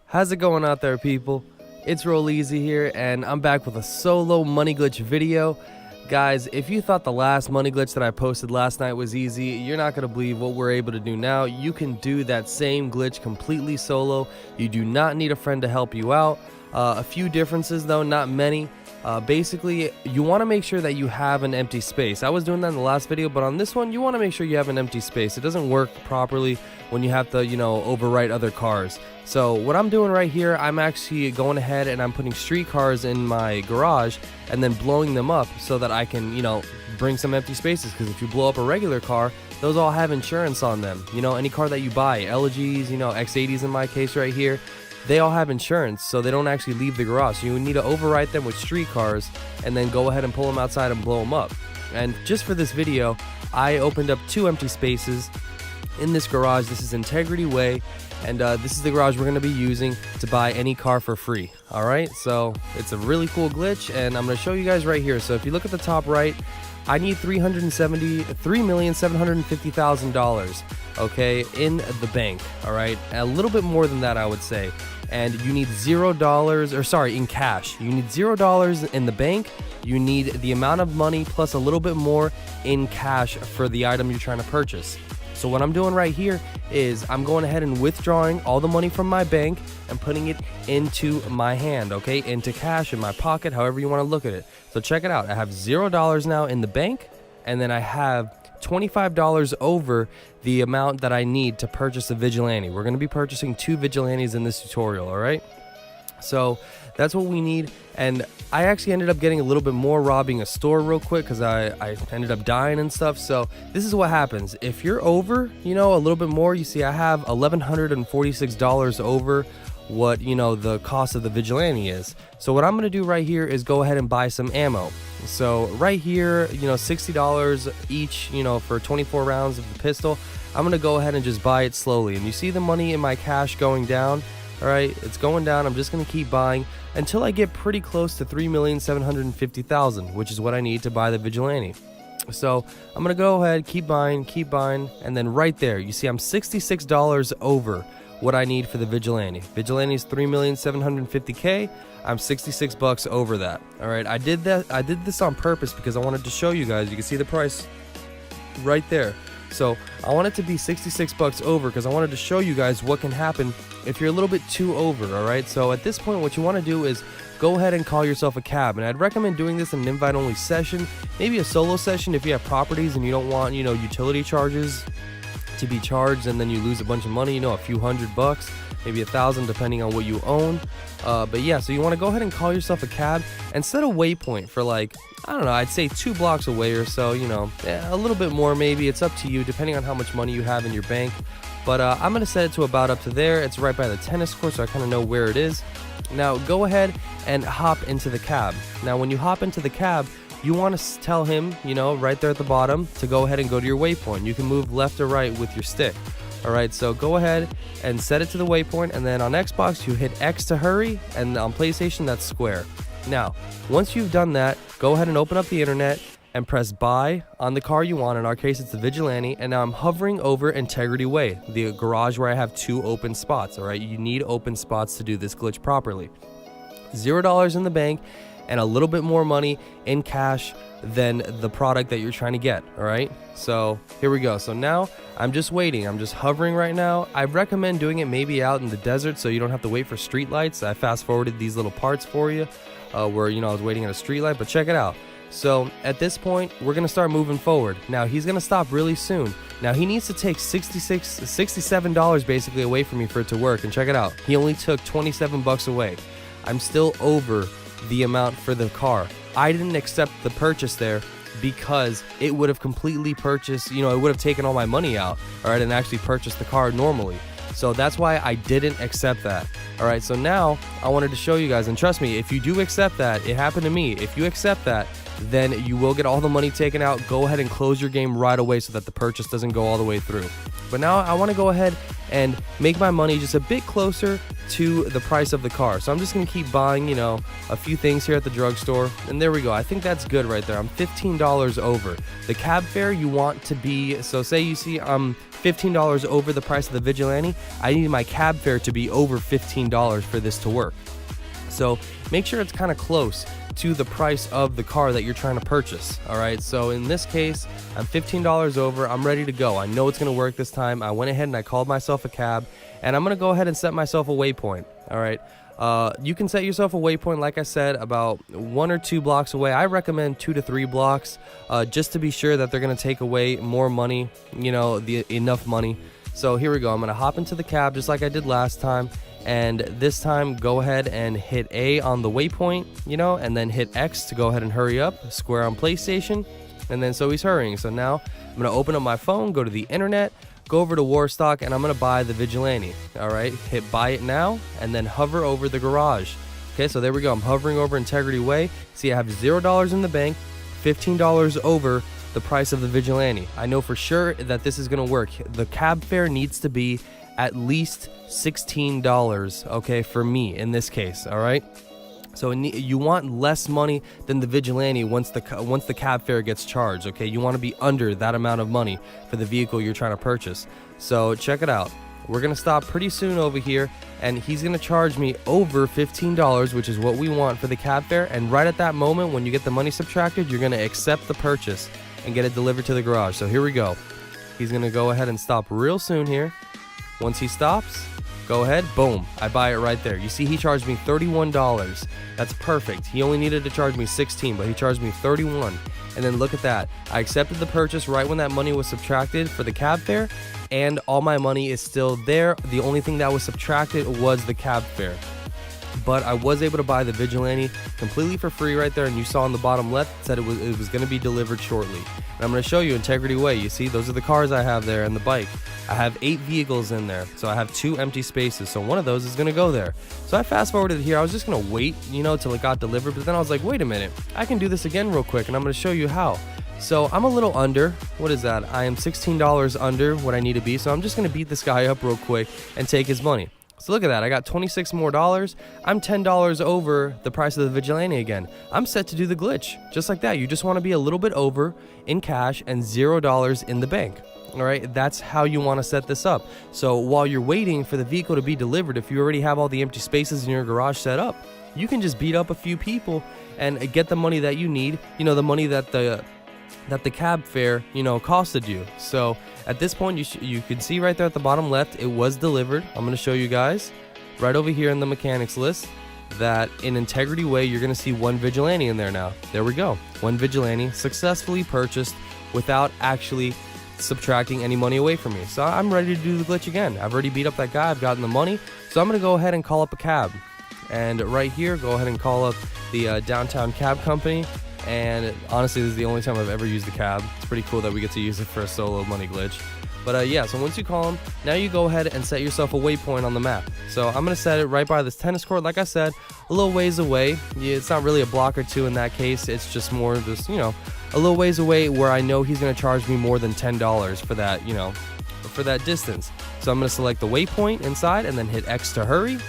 How's it going out there, people? It's Roll Easy here, and I'm back with a solo money glitch video. Guys, if you thought the last money glitch that I posted last night was easy, you're not going to believe what we're able to do now. You can do that same glitch completely solo. You do not need a friend to help you out. A few differences though, not many. Basically, you want to make sure that you have an empty space. I was doing that in the last video, but on this one, you want to make sure you have an empty space. It doesn't work properly when you have to, overwrite other cars. So what I'm doing right here, I'm actually going ahead and I'm putting street cars in my garage and then blowing them up so that I can, bring some empty spaces. Because if you blow up a regular car, those all have insurance on them. Any car that you buy, LGs, X80s in my case right here, they all have insurance, so they don't actually leave the garage. So you need to overwrite them with street cars and then go ahead and pull them outside and blow them up. And just for this video, I opened up 2 empty spaces in this garage. This is Integrity Way, and this is the garage we're going to be using to buy any car for free. Alright, so it's a really cool glitch, and I'm going to show you guys right here. So if you look at the top right, I need $3,750,000, okay, in the bank. Alright, a little bit more than that, I would say. And you need $0, in cash. You need $0 in the bank. You need the amount of money plus a little bit more in cash for the item you're trying to purchase. So what I'm doing right here is I'm going ahead and withdrawing all the money from my bank and putting it into my hand, okay, into cash in my pocket, however you want to look at it. So check it out. I have $0 now in the bank, and then I have $25 over the amount that I need to purchase a Vigilante. We're going to be purchasing 2 Vigilantes in this tutorial, all right? So that's what we need. And I actually ended up getting a little bit more robbing a store real quick because I ended up dying and stuff. So this is what happens if you're over, a little bit more. You see, I have $1,146 over what the cost of the Vigilante is. So what I'm going to do right here is go ahead and buy some ammo. So right here, $60 each, for 24 rounds of the pistol. I'm going to go ahead and just buy it slowly. And you see the money in my cash going down. All right, it's going down. I'm just going to keep buying until I get pretty close to $3,750,000, which is what I need to buy the Vigilante. So I'm going to go ahead, keep buying, and then right there, you see I'm $66 over what I need for the Vigilante. Vigilante is $3,750,000. I'm 66 bucks over that. All right, I did this on purpose because I wanted to show you guys. You can see the price right there. So I want it to be 66 bucks over because I wanted to show you guys what can happen if you're a little bit too over. All right, so at this point, what you want to do is go ahead and call yourself a cab, and I'd recommend doing this in an invite-only session, maybe a solo session if you have properties and you don't want utility charges to be charged and then you lose a bunch of money, a few $100, maybe $1,000 depending on what you own. But yeah, so you want to go ahead and call yourself a cab and set a waypoint for I'd say 2 blocks away or so, a little bit more maybe. It's up to you depending on how much money you have in your bank. But I'm going to set it to about up to there. It's right by the tennis court, so I kind of know where it is. Now go ahead and hop into the cab. Now when you hop into the cab, you want to tell him, right there at the bottom, to go ahead and go to your waypoint. You can move left or right with your stick. Alright, so go ahead and set it to the waypoint, and then on Xbox you hit X to hurry, and on PlayStation that's square. Now, once you've done that, go ahead and open up the internet and press buy on the car you want. In our case, it's the Vigilante, and now I'm hovering over Integrity Way, the garage where I have 2 open spots. Alright, you need open spots to do this glitch properly. $0 in the bank and a little bit more money in cash than the product that you're trying to get. All right, so here we go. So now I'm just waiting. I'm just hovering right now. I recommend doing it maybe out in the desert so you don't have to wait for street lights. I fast forwarded these little parts for you where I was waiting at a street light, but check it out. So at this point, we're gonna start moving forward. Now he's gonna stop really soon. Now he needs to take $67 basically away from me for it to work. And check it out, he only took 27 bucks away. I'm still over the amount for the car. I didn't accept the purchase there because it would have completely purchased, it would have taken all my money out, all right, and actually purchased the car normally. So that's why I didn't accept that. All right, so now I wanted to show you guys, and trust me, if you do accept that, it happened to me. If you accept that, then you will get all the money taken out. Go ahead and close your game right away so that the purchase doesn't go all the way through. But now I want to go ahead and make my money just a bit closer to the price of the car. So I'm just gonna keep buying, a few things here at the drugstore, and there we go. I think that's good right there. I'm $15 over. The cab fare you want to be, so say you see I'm $15 over the price of the Vigilante, I need my cab fare to be over $15 for this to work. So make sure it's kind of close to the price of the car that you're trying to purchase. All right, so in this case, I'm $15 over. I'm ready to go. I know it's going to work this time. I went ahead and I called myself a cab, and I'm going to go ahead and set myself a waypoint. All right, you can set yourself a waypoint, like I said, about 1 or 2 blocks away. I recommend 2 to 3 blocks, just to be sure that they're going to take away more money, enough money. So here we go. I'm going to hop into the cab just like I did last time. And this time, go ahead and hit A on the waypoint, and then hit X to go ahead and hurry up, square on PlayStation, and then so he's hurrying. So now I'm going to open up my phone, go to the internet, go over to Warstock, and I'm going to buy the Vigilante. All right, hit buy it now, and then hover over the garage. Okay, so there we go. I'm hovering over Integrity Way. See, I have $0 in the bank, $15 over the price of the Vigilante. I know for sure that this is going to work. The cab fare needs to be at least $16, okay, for me in this case. All right, so you want less money than the Vigilante once the cab fare gets charged. Okay, you want to be under that amount of money for the vehicle you're trying to purchase. So check it out. We're gonna stop pretty soon over here, and he's gonna charge me over $15, which is what we want for the cab fare. And right at that moment, when you get the money subtracted, you're gonna accept the purchase and get it delivered to the garage. So here we go. He's gonna go ahead and stop real soon here. Once he stops, go ahead, boom, I buy it right there. You see, he charged me $31. That's perfect. He only needed to charge me $16, but he charged me $31. And then look at that. I accepted the purchase right when that money was subtracted for the cab fare, and all my money is still there. The only thing that was subtracted was the cab fare. But I was able to buy the Vigilante completely for free right there, and you saw on the bottom left, it said it was going to be delivered shortly. And I'm going to show you Integrity Way. You see, those are the cars I have there and the bike. I have 8 vehicles in there, so I have 2 empty spaces, so one of those is going to go there. So I fast forwarded here. I was just going to wait, till it got delivered, but then I was like, wait a minute, I can do this again real quick, and I'm going to show you how. So I'm a little under. What is that? I am $16 under what I need to be, so I'm just going to beat this guy up real quick and take his money. So look at that, I got $26 more. I'm $10 over the price of the Vigilante again. I'm set to do the glitch, just like that. You just want to be a little bit over in cash and $0 in the bank. All right, that's how you want to set this up. So while you're waiting for the vehicle to be delivered, if you already have all the empty spaces in your garage set up, you can just beat up a few people and get the money that you need, the money that the cab fare, costed you. So at this point, you can see right there at the bottom left, it was delivered. I'm going to show you guys right over here in the mechanics list that in Integrity Way, you're going to see 1 Vigilante in there now. There we go. 1 Vigilante successfully purchased without actually subtracting any money away from me. So I'm ready to do the glitch again. I've already beat up that guy. I've gotten the money. So I'm going to go ahead and call up a cab. And right here, go ahead and call up the Downtown Cab Company. And honestly, this is the only time I've ever used the cab. It's pretty cool that we get to use it for a solo money glitch. But yeah, so once you call them, now you go ahead and set yourself a waypoint on the map. So I'm going to set it right by this tennis court. Like I said, a little ways away. Yeah, it's not really a block or 2 in that case. It's just more just, a little ways away where I know he's going to charge me more than $10 for that, for that distance. So I'm going to select the waypoint inside and then hit X to hurry.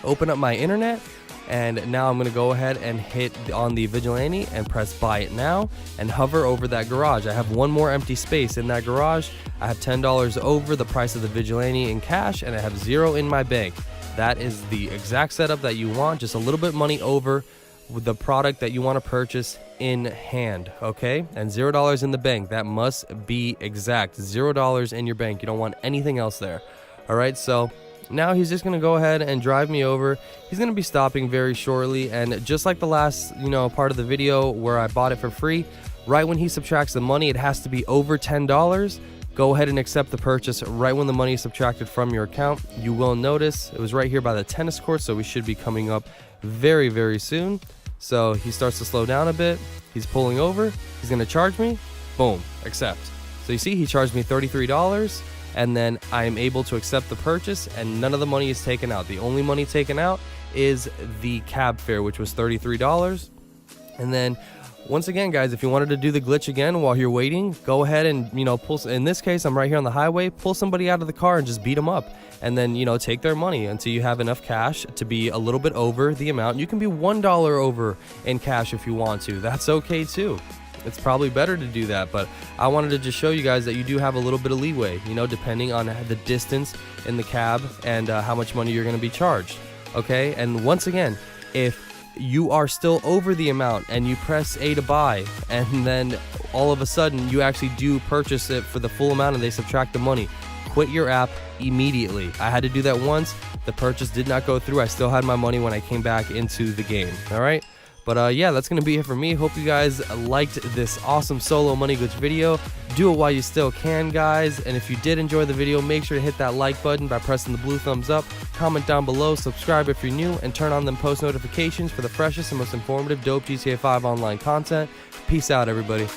Open up my internet. And now I'm going to go ahead and hit on the Vigilante and press buy it now and hover over that garage. I have 1 more empty space in that garage. I have $10 over the price of the Vigilante in cash, and I have 0 in my bank. That is the exact setup that you want, just a little bit money over with the product that you want to purchase in hand, okay? And $0 in the bank. That must be exact. $0 in your bank. You don't want anything else there. All right, so now he's just going to go ahead and drive me over. He's going to be stopping very shortly, and just like the last part of the video where I bought it for free, right when he subtracts the money, it has to be over $10. Go ahead and accept the purchase right when the money is subtracted from your account. You will notice it was right here by the tennis court, so we should be coming up very, very soon. So he starts to slow down a bit. He's pulling over. He's going to charge me. Boom, accept. So you see, he charged me $33. And then I am able to accept the purchase, and none of the money is taken out. The only money taken out is the cab fare, which was $33. And then Once again, guys, if you wanted to do the glitch again while you're waiting, go ahead and, pull. In this case, I'm right here on the highway. Pull somebody out of the car and just beat them up. And then, take their money until you have enough cash to be a little bit over the amount. You can be $1 over in cash if you want to. That's okay too. It's probably better to do that, but I wanted to just show you guys that you do have a little bit of leeway, depending on the distance in the cab and how much money you're going to be charged. Okay, and once again, if you are still over the amount and you press A to buy, and then all of a sudden you actually do purchase it for the full amount and they subtract the money, quit your app immediately. I had to do that once. The purchase did not go through. I still had my money when I came back into the game. All right. But yeah, that's going to be it for me. Hope you guys liked this awesome solo money glitch video. Do it while you still can, guys. And if you did enjoy the video, make sure to hit that like button by pressing the blue thumbs up. Comment down below, subscribe if you're new, and turn on them post notifications for the freshest and most informative dope GTA 5 online content. Peace out, everybody.